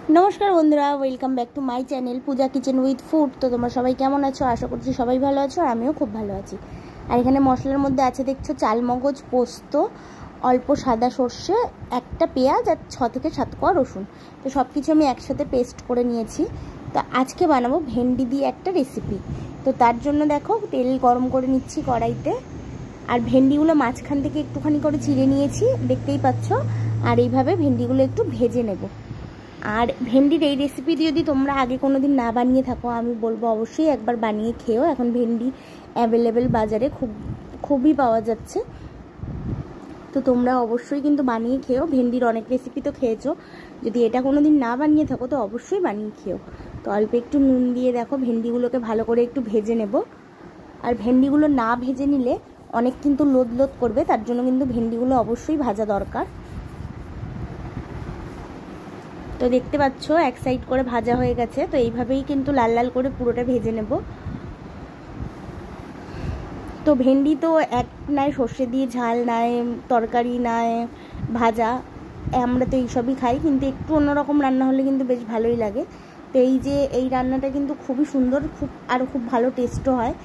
नमस्कार बंधुरा welcome back to my channel Puja kitchen with food. तो तुम्हारा सबाई केमन आछो? आशा करछि सबाई भालो आछो और आमिও खूब भालो आछि। আর এখানে মশলার মধ্যে আছে দেখছো চালমগজ, পোস্ত, অল্প সাদা সর্ষে, একটা পেঁয়াজ আর 6 থেকে 7 কোয়া রসুন। তো সব কিছু আমি একসাথে পেস্ট করে নিয়েছি। তো আজকে বানাবো ভেন্ডি দিয়ে একটা রেসিপি। তো তার জন্য দেখো তেল গরম করে নিচ্ছি কড়াইতে। আর ভেন্ডিগুলো মাঝখান থেকে একটুখানি করে চিড়ে নিয়েছি, দেখতেই পাচ্ছ। আর এইভাবে ভেন্ডিগুলো একটু ভেজে নেব। আর ভেন্ডির এই রেসিপি যদি তোমরা আগে কোনো দিন না বানিয়ে থাকো, আমি বলবো অবশ্যই একবার বানিয়ে খেও। এখন ভেন্ডি অ্যাভেলেবেল বাজারে খুবই পাওয়া যাচ্ছে। তো তোমরা অবশ্যই কিন্তু বানিয়ে খেও। ভেন্ডির অনেক রেসিপি তো খেয়েছো, যদি এটা কোনো দিন না বানিয়ে থাকো তো অবশ্যই বানিয়ে খেও। তো অল্প একটু নুন দিয়ে দেখো ভেন্ডিগুলোকে ভালো করে একটু ভেজে নেব। আর ভেন্ডিগুলো না ভেজে নিলে অনেক কিন্তু লোদ লোদ করবে, তার জন্য কিন্তু ভেন্ডিগুলো অবশ্যই ভাজা দরকার। তো দেখতে পাচ্ছ এক সাইড করে ভাজা হয়ে গেছে। তো এইভাবেই কিন্তু লাল লাল করে পুরোটা ভেজে নেব। তো ভেন্ডি তো এক নাই সর্ষে দিয়ে ঝাল, নাই তরকারি, নাই ভাজা, আমরা তো এইসবই খাই, কিন্তু একটু অন্যরকম রান্না হলে কিন্তু বেশ ভালোই লাগে। তো এই রান্নাটা কিন্তু খুবই সুন্দর, খুব ভালো টেস্টও হয়।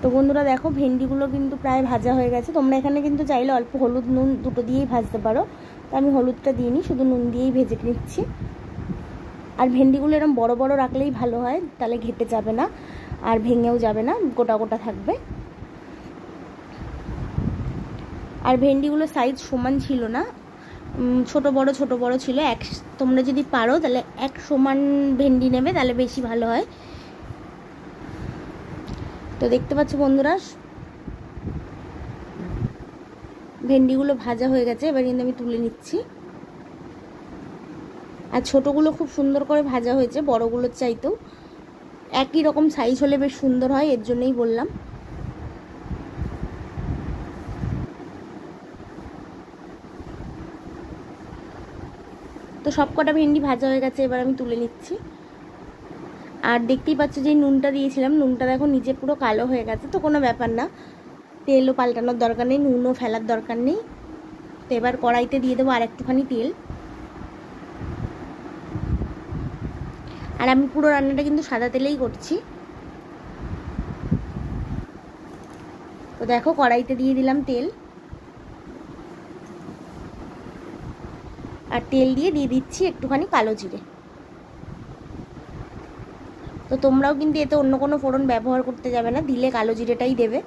তো বন্ধুরা দেখো ভেন্ডিগুলো কিন্তু প্রায় ভাজা হয়ে গেছে। তোমরা এখানে কিন্তু চাইলে অল্প হলুদ নুন দুটো দিয়েই ভাজতে পারো। তো আমি হলুদটা দিইনি, শুধু নুন দিয়েই ভেজে নিচ্ছি। আর ভেন্ডিগুলো এরকম বড় বড় রাখলেই ভালো হয়, তাহলে ঘেটে যাবে না আর ভেঙেও যাবে না, গোটা গোটা থাকবে। আর ভেন্ডিগুলো সাইজ সমান ছিল না, ছোট বড় ছিল। তোমরা যদি পারো তাহলে এক সমান ভেন্ডি নেবে, তাহলে বেশি ভালো হয়। তো দেখতে পাচ্ছ বন্ধুরা ভেন্ডিগুলো ভাজা হয়ে গেছে, এবার কিন্তু আমি তুলে নিচ্ছি। আর ছোটোগুলো খুব সুন্দর করে ভাজা হয়েছে, বড়গুলোর চাইতেও একই রকম সাইজ হলে বেশ সুন্দর হয়, এর জন্যই বললাম। তো সব কটা ভেন্ডি ভাজা হয়ে গেছে, এবার আমি তুলে নিচ্ছি। আর দেখতেই পাচ্ছ যে নুনটা দিয়েছিলাম, নুনটা দেখো নিচে পুরো কালো হয়ে গেছে। তো কোনো ব্যাপার না, তেলও পাল্টানোর দরকার নেই, নুনও ফেলার দরকার নেই। তো এবার কড়াইতে দিয়ে দেবো আর একটুখানি তেল। আর আমি পুরো রান্নাটা কিন্তু সাদা তেলেই করছি। তো দেখো কড়াইতে দিয়ে দিলাম তেল, আর তেল দিয়ে দিচ্ছি একটুখানি কালো জিরে। তো তোমরাও কিন্তু এতে অন্য কোনো ফোড়ন ব্যবহার করতে যাবে না, দিলে কালো জিরেটাই দেবে।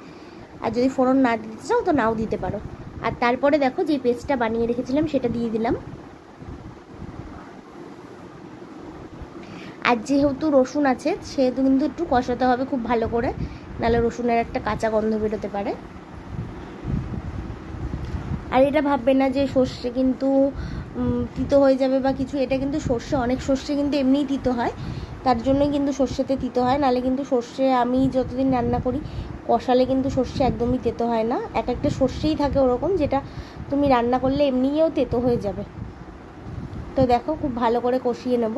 আর যদি ফোড়ন না দিতে চাও তো নাও দিতে পারো। আর তারপরে দেখো যে পেস্টটা বানিয়ে রেখেছিলাম সেটা দিয়ে দিলাম। আর যেহেতু রসুন আছে সেহেতু কিন্তু একটু কষাতে হবে খুব ভালো করে, নাহলে রসুনের একটা কাঁচা গন্ধ বেরোতে পারে। আর এটা ভাববে না যে সর্ষে কিন্তু তিতো হয়ে যাবে বা কিছু, এটা কিন্তু সর্ষে, অনেক সর্ষে কিন্তু এমনিই তিতো হয়, তার জন্যই কিন্তু সর্ষেতে তিতো হয়। নাহলে কিন্তু সর্ষে আমি যতদিন রান্না করি কষালে কিন্তু সর্ষে একদমই তেতো হয় না। এক একটা সর্ষেই থাকে ওরকম, যেটা তুমি রান্না করলে এমনিও তেতো হয়ে যাবে। তো দেখো খুব ভালো করে কষিয়ে নেব।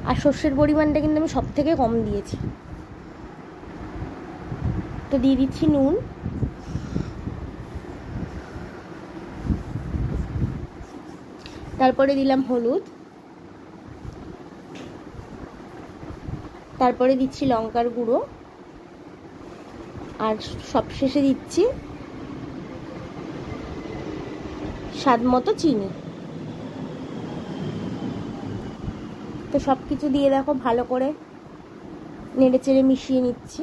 আর সর্ষের পরিমাণটা কিন্তু আমি সব থেকে কম দিয়েছি। তো দিয়ে দিচ্ছি নুন, তারপরে দিলাম হলুদ, তারপরে দিচ্ছি লঙ্কার গুঁড়ো, আর সবশেষে দিচ্ছি স্বাদ মতো চিনি। তো সব কিছু দিয়ে দেখো ভালো করে নেড়ে চেড়ে মিশিয়ে নিচ্ছি।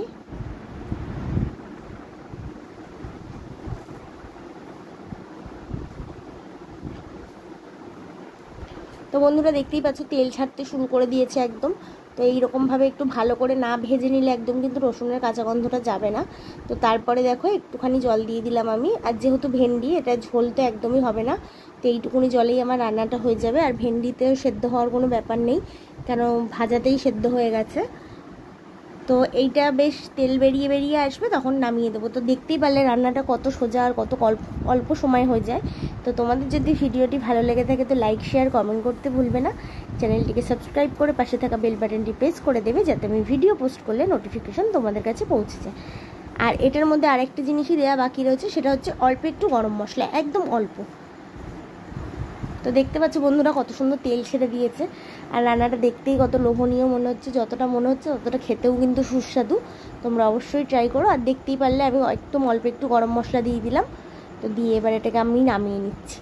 তো বন্ধুরা দেখতেই পাচ্ছ তেল ছাড়তে শুরু করে দিয়েছে একদম। তো এইরকমভাবে একটু ভালো করে না ভেজে নিলে একদম কিন্তু রসুনের কাঁচা গন্ধটা যাবে না। তো তারপরে দেখো একটুখানি জল দিয়ে দিলাম আমি। আর যেহেতু ভেন্ডি, এটা ঝোল তো একদমই হবে না, তো এইটুকুনি জলেই আমার রান্নাটা হয়ে যাবে। আর ভেন্ডিতেও সেদ্ধ হওয়ার কোনো ব্যাপার নেই, কেন ভাজাতেই সেদ্ধ হয়ে গেছে। তো এইটা বেশ তেল বেরিয়ে বেরিয়ে আসবে, তখন নামিয়ে দেবো। তো দেখতেই পারলে রান্নাটা কত সোজা আর কত অল্প সময় হয়ে যায়। তো তোমাদের যদি ভিডিওটি ভালো লেগে থাকে তো লাইক শেয়ার কমেন্ট করতে ভুলবে না। চ্যানেলটিকে সাবস্ক্রাইব করে পাশে থাকা বেল বাটনটি প্রেস করে দেবে, যাতে আমি ভিডিও পোস্ট করলে নোটিফিকেশন তোমাদের কাছে পৌঁছে যায়। আর এটার মধ্যে আরেকটা জিনিসই দেওয়া বাকি রয়েছে, সেটা হচ্ছে অল্প একটু গরম মশলা, একদম অল্প। তো দেখতে পাচ্ছ বন্ধুরা কত সুন্দর তেল ছেড়ে দিয়েছে, আর রান্নাটা দেখতেই কত লোভনীয় মনে হচ্ছে, যতটা মনে হচ্ছে ততটা খেতেও কিন্তু সুস্বাদু। তোমরা অবশ্যই ট্রাই করো। আর দেখতেই পারলে আমি একদম অল্প একটু গরম মশলা দিয়ে দিলাম, তো দিয়ে এবার এটাকে আমি নামিয়ে নিচ্ছি।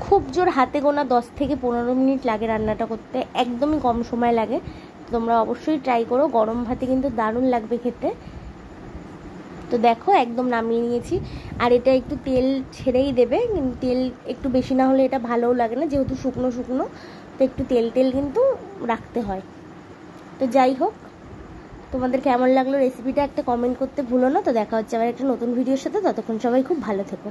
খুব জোর হাতে গোনা 10 থেকে 15 মিনিট লাগে রান্নাটা করতে, একদমই কম সময় লাগে। তোমরা অবশ্যই ট্রাই করো, গরম ভাতে কিন্তু দারুণ লাগবে খেতে। তো দেখো একদম নামিয়ে নিয়েছি। আর এটা একটু তেল ছেড়েই দেবে, কিন্তু তেল একটু বেশি না হলে এটা ভালোও লাগে না, যেহেতু শুকনো শুকনো, তো একটু তেল তেল কিন্তু রাখতে হয়। তো যাই হোক, তোমাদের কেমন লাগলো রেসিপিটা একটা কমেন্ট করতে ভুলো না। তো দেখা হচ্ছে আবার একটা নতুন ভিডিওর সাথে, ততক্ষণ সবাই খুব ভালো থেকো।